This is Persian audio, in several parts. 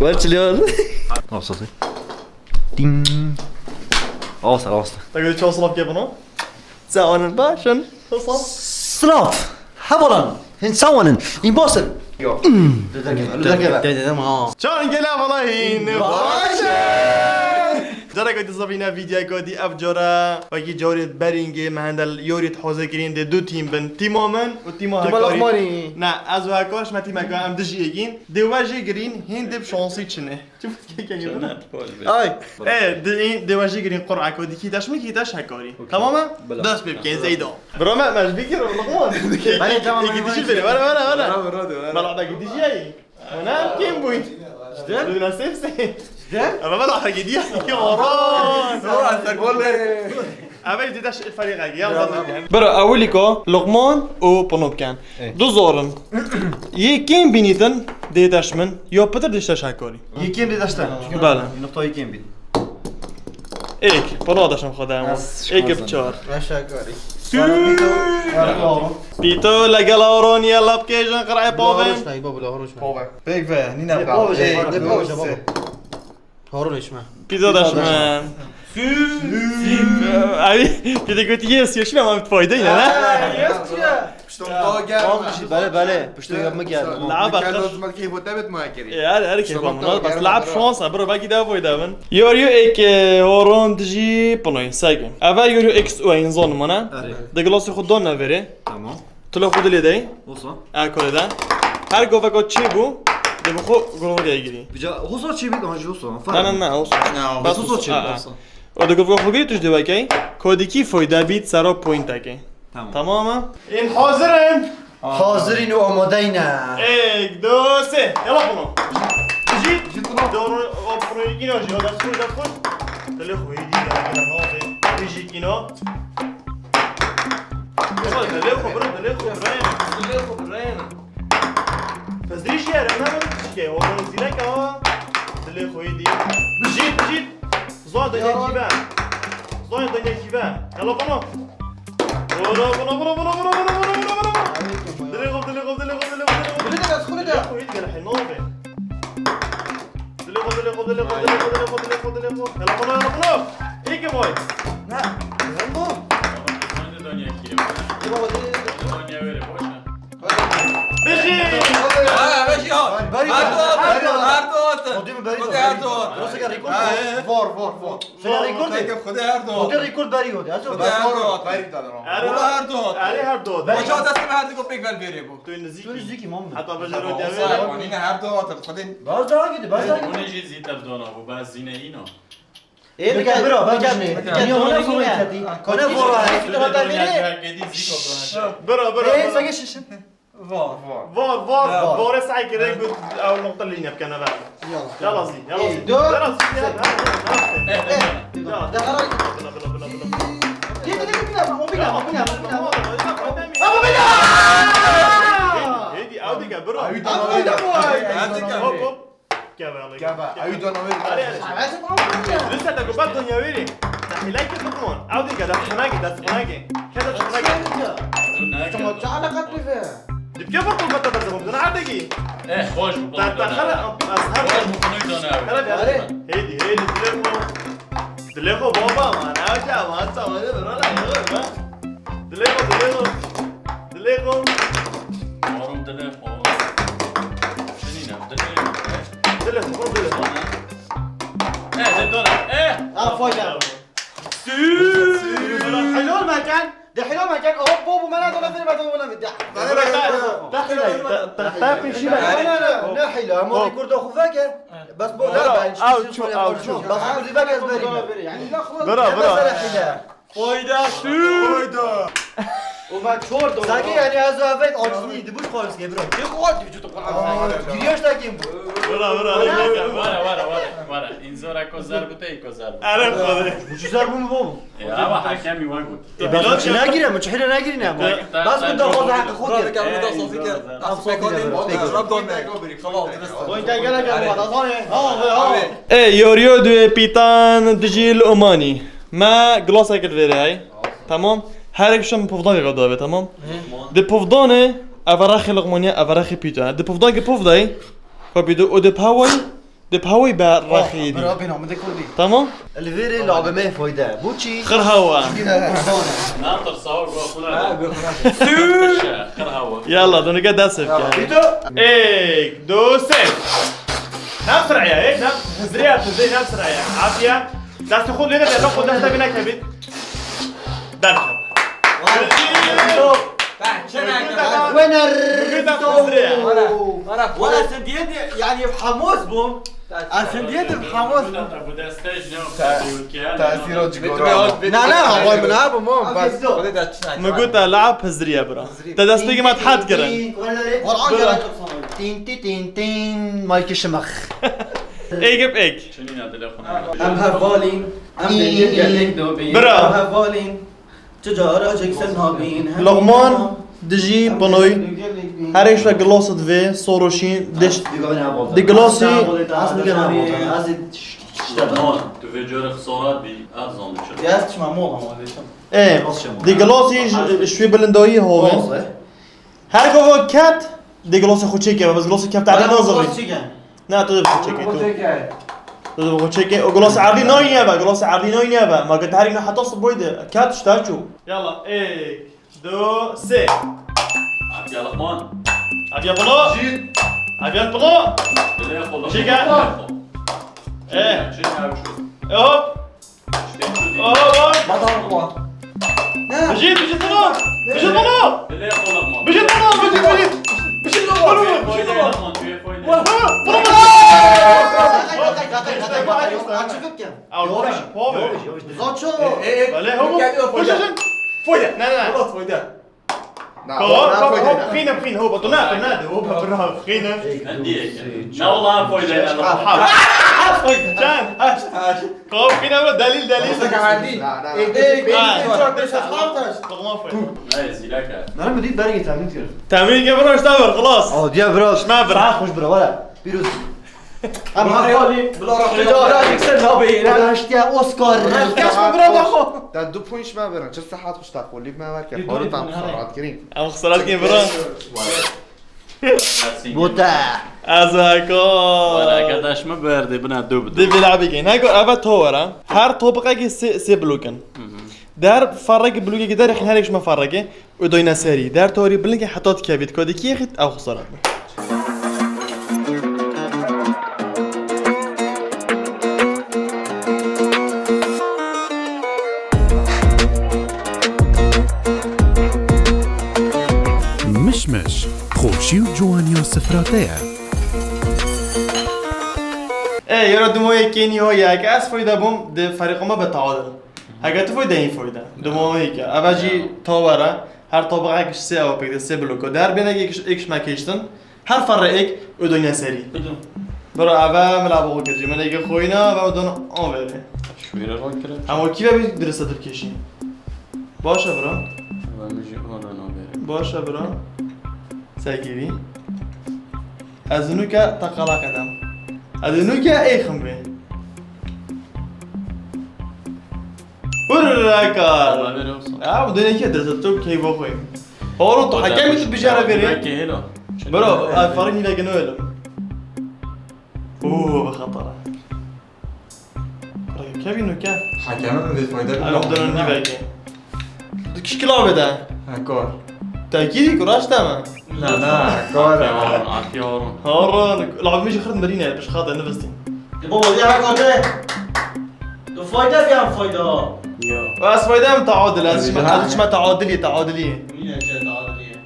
ولش اليوم صوتي دين اوصل تقدر توصل كيف انا؟ ساون باشن توصل صلاف حبرا انسان يبوصل شلون نقلها والله باشا جرا قد صبينا فيديو قدي افجرا باقي جوري برينج مهندل يوريت حوزه كرين دو تيم بن تيمومن وتيمو هاكاري نا از هاكارش ما تيم هاكار ام دجي يجين دو واجي جرين هند بشانسي تشنه شوف كيف كان اي ايه دو واجي جرين قرعه كودي كيداش من كيداش هاكاري تماما داس بيبكين زيدو برما ماش بيكر والله بني تمام قديش الفيلم ولا ما قديش جاي وانا كيم بوينت جدال بدنا سيف اما بلع حاجه يا وران اول ديداش الفريق يلا برا اوليكو لقمان و بنوبكان دو زورن يكين بينيتن ديداش من يو بتر ديشاش هاكوري يكين ديداشتا بله نقطه يكين بين ايك براداشم خدام ايك بچار هاكوري بيتو لقلاورون يلا بكيجن قرعه بوفن بابا بيك فا نينا بابا هورونش ما بيتو داشمان بيتو قلت يس يا شو ما متفايدين لا بله پشتو یاد میگردم لعب لازم که بوده ما کردی هر کی فهمنا بس لعب شانس برو باقي دا فايدا يوريو ايك هورون تجي بنوي سايكن افا يوريو اكس او انزون منا دغلاس خودون نفري تمام تلو خود لدي وصل اكل ده هر گوفا گو چی بو دبخو گروه دیگری بجا وصل چی بید آنجا وصل نه بس وصل چی وصل و دو گوفا خوگی توش دو کی کودی کی فایده بید سرا پوینت کی تمام این حاضرن حاضرین و آماده‌این یک دو سه يلا بونو جي دورو بونو يجينا جي هذا دخل تلي خوي دي كده هو يجي كينو تلي خو برين فزريش يا رنا كي هو نزيلك اهو تلي خوي دي بجيت زود دنيا كيبان يلا بونو توی مام حتی بجرو این هر دو خودین باز داگیده اون چیز زیتر دانا و بعد زینه اینا ايه بجا برا يعني هنا فوقتي كنا فورا برا ايه ساقش فار سعي كده يقول او النقطه اللي نبكي انا بقى يلا زي لسه ده قبل الدنيا ويري تحيلاك تطمن عودي كده خناقي ده خناقي كده خناقي دي كيف اقول متى بس ممكن عادي ايه خوش خلق خوش ممكن يدونا هيدي دليخو بابا ما انا ارجع ما انت ما ادري دليخو وارم دليخو شنينا دليخو ايه دلونا ايه فايدة حلو المكان ده حلو المكان اهو بوبو ما انا فين ما تحتاج شيء لا حلو ما يكون خفاكه بس لا بس اللي بقى يعني لا خلاص برا فايدة وما تشورد ساقي يعني هذا فايت اجني دبوش خالص يا برو دي خالص بيجو جرياش تاكيم ورا انزورا كوزار بتاعي كوزار عارف خذ وشو صار بوم يا ابا حكامي واقول بس ناقري مش حنا ناقري بس بدي اخذ حق خذ كان بدي اوصل فيك وانت قالك ايه يوريو دو بيتان دجي الأماني ما جلاسك الفيري هاي تمام هركشم بفضاني غدابه تمام دي بفضانه افراخي لغمونيا افراخي بيتا دي بوفداي بوفداي فبيدو او دي باوي براخي دي برا بينهم بدك كل دي تمام الفيري لعبه ما فايده بوتشي خر هوا ناطر صور وخنا خر هوا يلا دون قد اسف بيتو ايك دو سيف نام سرعية ايه نام زريات زي نام سرعية عافية لا تاخذ لنا ده ناخذ ده بينا كبيت درهم وينر ولا ولا سنديد يعني بحماس بوم السنديد بحماس بدا ستيج نو تأثيره جيكورا لا لا هو من هذا مو بس ما قلت لعب هزرية برا تدا سبيك ما تحد كرن تين تين تين تين مايك الشمخ ايك بايك شنو نادل اخونا ام هفالين ام دنجل دوبين برا. ام هفالين تجارة جيكسن هابين لغمان دجي بنوي هريش جلوسة في صوروشين دش دي جلوسي هون تو في جور خسارات بي ارزون بشر يا تسمع موضة ايه دي جلوسي شوي بلندوي هو هر گوه کت دی گلاس خوچیکه بس گلاس کف تعدی نازلی نه تو خوچیکه تو خوچیکه و گلاس عادی نایه با گلاس عادی نایه با ما قلت هری نه حتی صبویده کت اشتاچو يلا 1 2 3 يا لقمان ابيا بلا ابيا بلا بلا ياخذ شيكا. ايه شنو شو هوب هوب ما تعرفوا بجيت بلا بجيت بلا بلا ياخذ لقمان بجيت خينا هو بطناد هو برا خينا لا والله فويدة جان قوم خينا دليل هاي زيلاكا انا بديت برقي تمرين كده تمرين قبل اشتغل خلاص اه دي برا ما برا خوش برا ولا بيروز ام هفالين تجارة جيكسن هابين انا اشتيا اوسكار ده دو بوينش ما برن چه ساعات خوش تقول لي ما ورك حوالي تام خسارات كريم ام خسارات كيف برا بوتا ازاكو ولا قداش ما برد بنا دوب دي بيلعب كاين هاكو ابا تورا هر طبقه كي سي بلوكن دار فرق بلوكي كي دار يخن هريش ما فرقه ودوينا ساري دار توري بلنكي حطات كابيت كودي كي يخت او خسارات مشمش خوشی و جوانی و سفراتيه ايه يرى دمويه كيني هو ياك اس فايده بوم ده فريق ما بتعادل هاگه تو فايده این فايده دمويه که اوجی تاورا هر طبقه اكش سه او بيد سه بلوكو در بين اكش ما كيشتن هر فرق اك ودنيا سري برا اوا ملعب وجري من ايك خوينا و دون اونوري شوية رون كده اما كيف بيدرس تركيشي باشه برا ومجي هون انا باشه برا ساكيبي ازنوكا تقلا قدم ازنوكا اي خمبي وراكار بدنا كده درستو كيف اخوي هورو تو حكمت بجاره فيري هنا برو فرني لا جنول اوه بخطره كيف نوكا حكمت من فايدة انا بدنا نجيبك دكش كلا بدا هكور تاكيد كراش تمام لا هكور عافية هون هورو لعب مش خرد مدينه باش خاطر نفستي بابا دي هكذا دو فايدة فيها فايدة بس فايده متعادل هذا ما تعادليه مين جاي تعادلية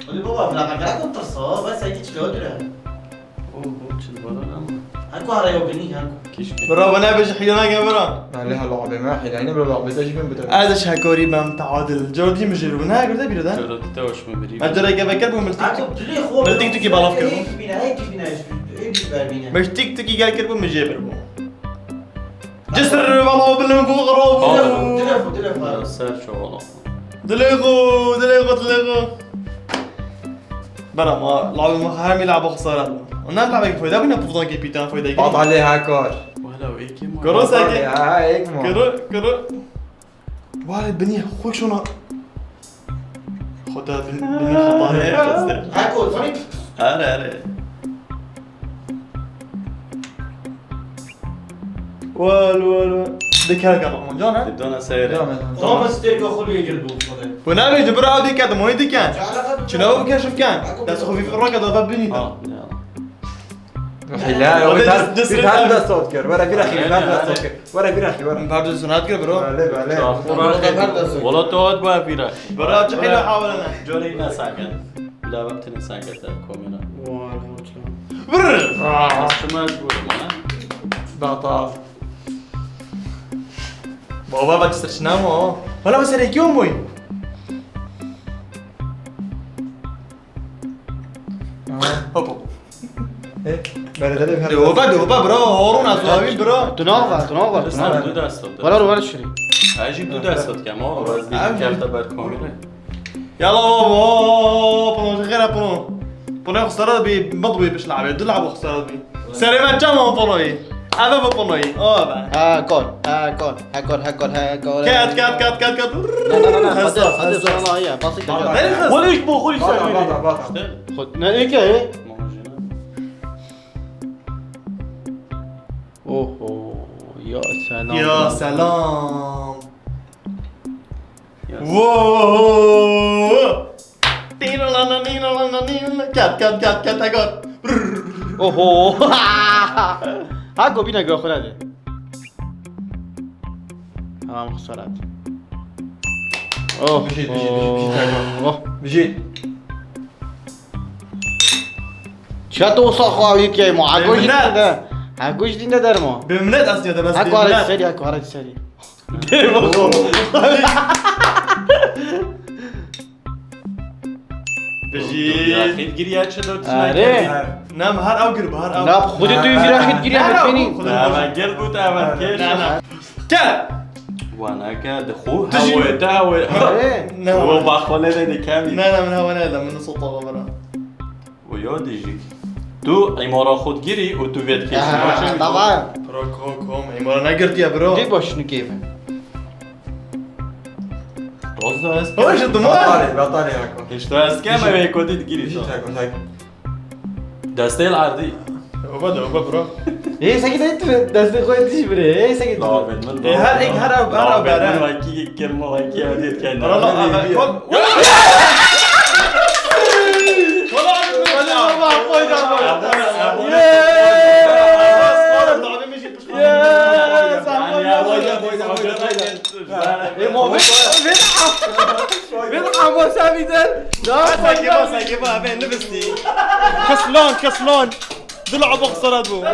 قولي بابا في الحاجات الطرصة بس هيك شلون ده هنكو هرايو بني هنكو برا وانا باش حيانا برا عليها لعبة ما حين بلا لعبة تجي من بتاع هذا شاكوري ما متعادل جودي مجرب هنا قلت ابي ده جرد توش من بريد اجرا كيف كربو من التيك هنكو بتلي خوب من تيك توكي بالاف كربو هيك بينا ايش بينا مش تيك توكي قال كربو مجيبر بو جسر والله بالله غراب تلفو سيرش والله دليغو برا ما لعبوا ما هامي لعبوا خسارات ونام لعبة فايدة بينا بفضل كابيتان فايدة قاط عليها هكور ولا ويكي كرو ساكي هيك مو كرو والد بنيه خوك شو خدا بني خطايا هاكل فني آره والو ديك هلقة طبعا جانا بدون سير طبعا ستيك اخو اللي يقلبوا ونامي جبرا عودي كذا مو يدي كان شنو بكشف كان بس خفيف الرقة ضرب بني لا دس هذا صوت كر ورا في اخي هذا صوت كر ورا في اخي ورا بعد سنات كده برو عليه والله تقعد ما في راح برا حلو حاول انا جوري نساكن لا ببتني ساكت كومينا برر شو ما تقول معنا باطا بابا بتستر شنامو ولا بس هيك يوم وي هوبو دوبا برو هورونا صوابين برو تناغر دو دست ولا شري اجيب دو دست كمان وزدي كيف تبر كومينا يلا بابا برو غير برو برو خسارة بمضوي باش لعبة دلعبوا خسارة بي سليمان جامو بروي هذا بروي هاكل كات لا هذا هي بسيطة ولا يشبه خلي باطا خد نيك ايه اوه يا سلام يا سلام واو كات هاكل اوه هاكو بينا جو خلاص خسارات اوه بجيت شاتو صخواويك يا مو عاكوش ده عاكوش دي ندر مو بمنات اصلي هذا بس هاكو هرج سري هاكو هرج سري يا اخي تقري شنو اره نعم هر او قرب هر او لا خذ انت في راح تجري متفيني ما قلبو تعمل كيش كات وانا قاعد اخوه هو هو باخونه دي كامل لا من هوانا لا من صوت غبره ويود يجي تو عمارة خود گیری و تو وید کسی باشه طبعا روكوكم عمارة نقرت يا برو دي باش كيف راز دا است هو شو دمار باطالي هاكو هیچ تو است که ما به کدی گیری بجيت هاكو هاكو دسته العرضی وبدا برو ايه ساكت انت دست خويا تجبري ايه ساكت لا بد من إيه، هر إيه، هر أو- هر أو بد من بعدين. وکی کلمه وکی ودیت کنه والله كسلان ضلع بخسرت بو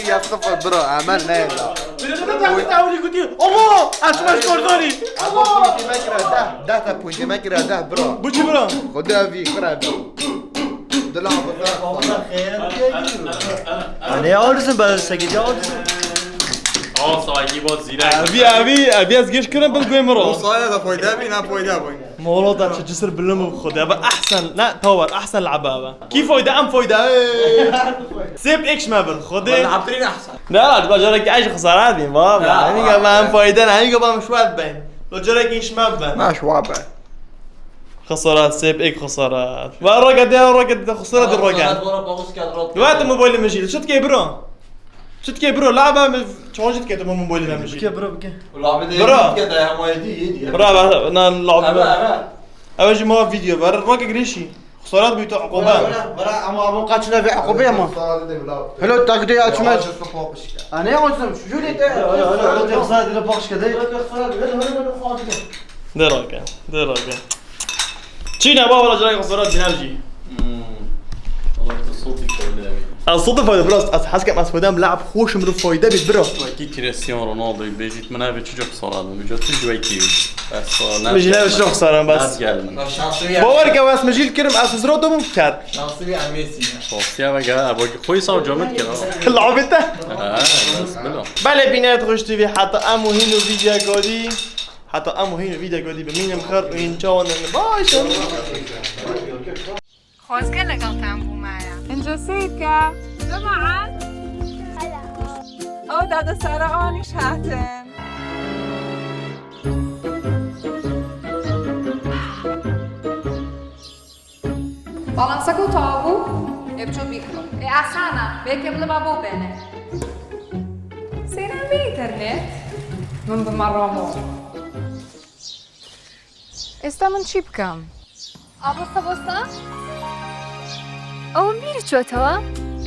يا صفر برو عملنا يلا الله اسمع كوردوني ده بوينت ما كره ده برو بوجي برا خدها في كره دلع انا اولسن بس ساكت يا اولسن آه سایگی با زیرک ابي ازقيش كرم بالقوي مرو صايغه فويدا بينا فويدا بوين مولودا تجسر باللم خد ابا احسن لا تاور احسن لعبه كيف فويدا ام فويدا سيب اكش ما بل خد لعبتني احسن لا تبغى جرك ايش خسارات بين بابا يعني قبل ام فويدا يعني قبل مش واد بين لو جرك ايش ما بين ما شوابه خسارات سيب اك خسارات والرقد يا رقد خسارات الرقد دلوقتي موبايلي مجيل شو تكي برو شو تكي برو لعبه شو جيت كده موبايلي مجيل برو بكي برا. كده يا مايدي برا انا نلعب أبا اول ما فيديو بر الرقد قريشي خسارات بيتو عقوبات برا اما قاتنا في عقوبيه ما حلو تاكدي يا تشمش انا اولسن شو لي هلا خسارة دي باقش كده دراكه تشينا بابا رجعي خسارات بنرجي والله صوتي كلامي الصدفه براس حاسك ما اسفدام لاعب خوش من فايده بيتبرو وکی کریستیانو رونالدو بیجیت منه به چجور خسارات میجوت تو جوی کی بس مجي لا شو خساره بس از گلمن شخصية باور که واس مجيل كرم اساس رو دوم كات شخصية عن ميسي شخصیه و گه ابو خوی ساو جامد کرد لعبته بس بلا بله بینات خوش تي في حتى امو هينو فيديو قودي حتى امو هينو فيديو قودي بمين مخر وين جوان باش خۆزگە لەگەڵتان بوومایە اینجا سیرکە جەماعەت ئەو دادەسەرەوانیش هاتن. ئەو بەڵەنسەکە و تەواو بوو بچۆ بیکڕۆ ئاسانە بێکێ بڵێ با بۆ بێنێ سەیران بێ ئینتەرنێت من بمەڕۆمەوە ئێستا من چی بکەم؟ ئابۆستە بۆستە؟ ئەوم بیر چۆتەوە؟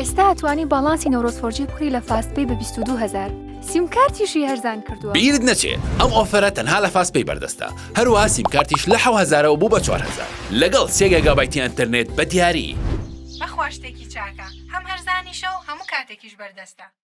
ئێستا هاتوانی باڵانسی نەورۆسفۆرجی بکڕی لە فاستپەی بە 22,000 سیمکارتیشی هەرزان کردووە. بیرت نەچێت ئەم ئۆفەرە تەنها لە فاستپەی بەردەستە هەروەها سیمکارتیش لە 7,000 بوو بە 4,000 لەگەڵ 3 گیگابایتی ئینتەرنێت بە دیاری. بەخوا شتێکی چاکە هەم هەرزانیشە و هەموو کاتێکیش بەردەستە.